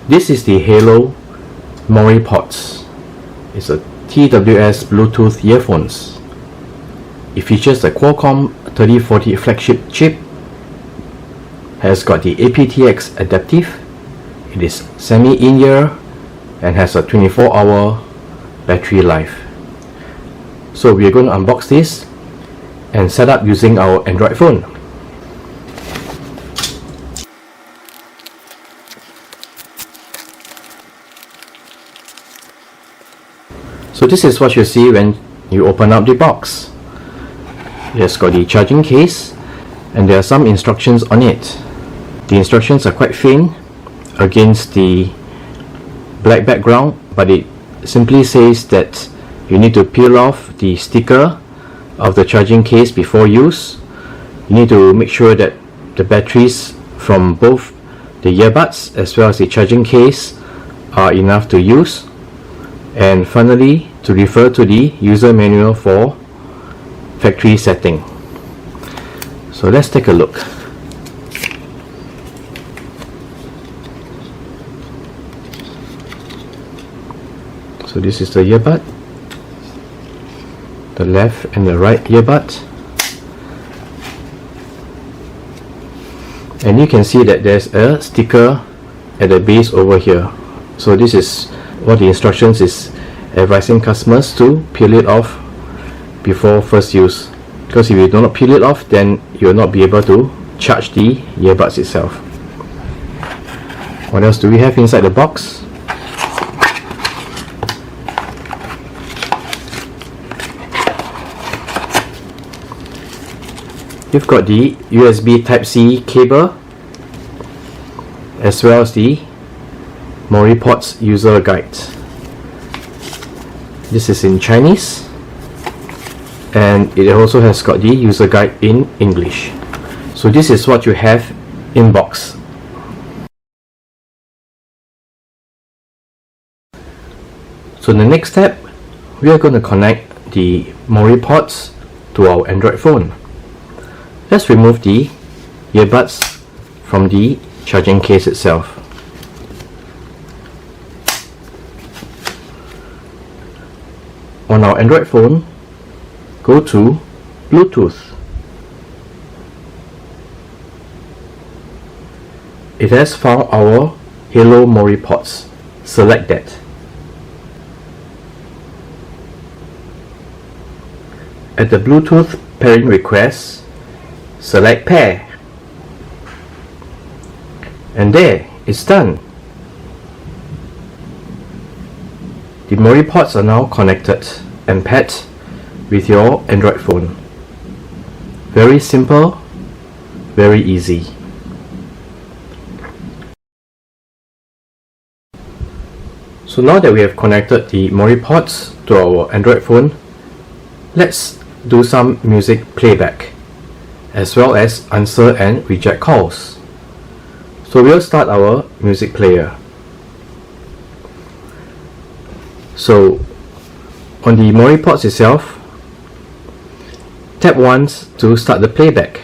This is the HAYLOU MoriPods. It's a TWS Bluetooth earphones. It features the Qualcomm 3040 flagship chip, has got the aptX adaptive, it is semi-in-ear and has a 24-hour battery life. So we are going to unbox this and set up using our Android phone. So this is what you see when you open up the box. It has got the charging case and there are some instructions on it. The instructions are quite faint against the black background, but it simply says that you need to peel off the sticker of the charging case before use. You need to make sure that the batteries from both the earbuds as well as the charging case are enough to use. And finally, to refer to the user manual for factory setting. So let's take a look. So this is the earbud, the left and the right earbud, and you can see that there's a sticker at the base over here. So this is what the instructions is advising customers to peel it off before first use, because if you do not peel it off, then you will not be able to charge the earbuds itself. What else do we have inside the box? You've got the USB Type-C cable as well as the MoriPods user guide. This is in Chinese and it also has got the user guide in English. So this is what you have in box. So the next step, we are going to connect the MoriPods to our Android phone. Let's remove the earbuds from the charging case itself. On our Android phone, go to Bluetooth. It has found our HAYLOU MoriPods. Select that. At the Bluetooth pairing request, select pair. And there, it's done. The MoriPods are now connected and paired with your Android phone. Very simple, very easy. So now that we have connected the MoriPods to our Android phone, let's do some music playback as well as answer and reject calls. So we'll start our music player. So on the MoriPods itself, tap once to start the playback.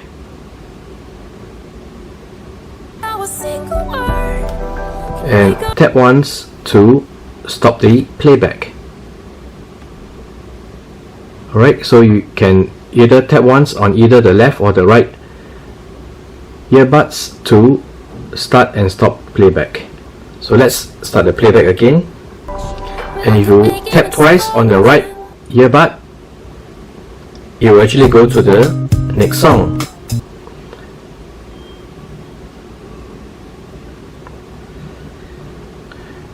And tap once to stop the playback. Alright, so you can either tap once on either the left or the right earbuds to start and stop playback. So let's start the playback again. And if you tap twice on the right earbud, it will actually go to the next song.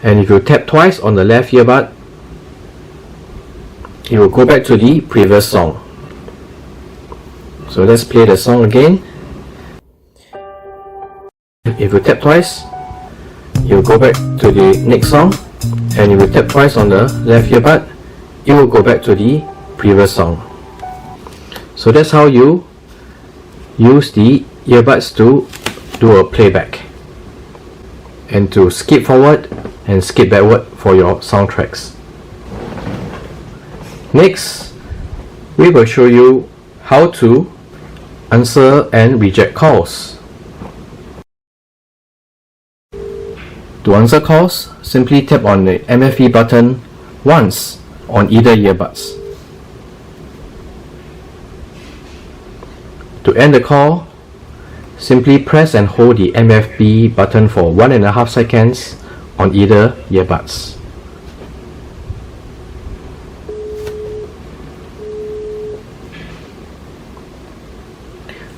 And if you tap twice on the left earbud, it will go back to the previous song. So let's play the song again. If you tap twice, it will go back to the next song. And if you tap twice on the left earbud, it will go back to the previous song. So that's how you use the earbuds to do a playback and to skip forward and skip backward for your soundtracks. Next, we will show you how to answer and reject calls. To answer calls, simply tap on the MFE button once on either earbuds. To end the call, simply press and hold the MFB button for 1.5 seconds on either earbuds.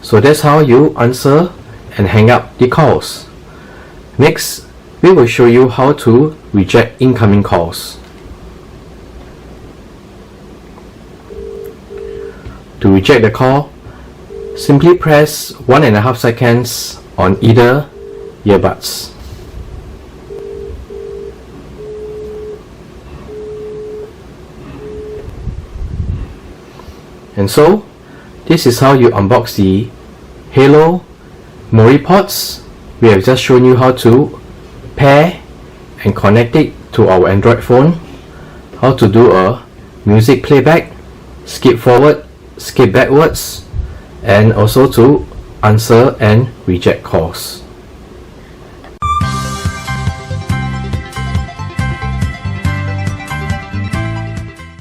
So that's how you answer and hang up the calls. Next, we will show you how to reject incoming calls. To reject the call, simply press 1.5 seconds on either earbuds. And so, this is how you unbox the HAYLOU MoriPods. We have just shown you how to pair and connect it to our Android phone, how to do a music playback, skip forward, skip backwards, and also to answer and reject calls.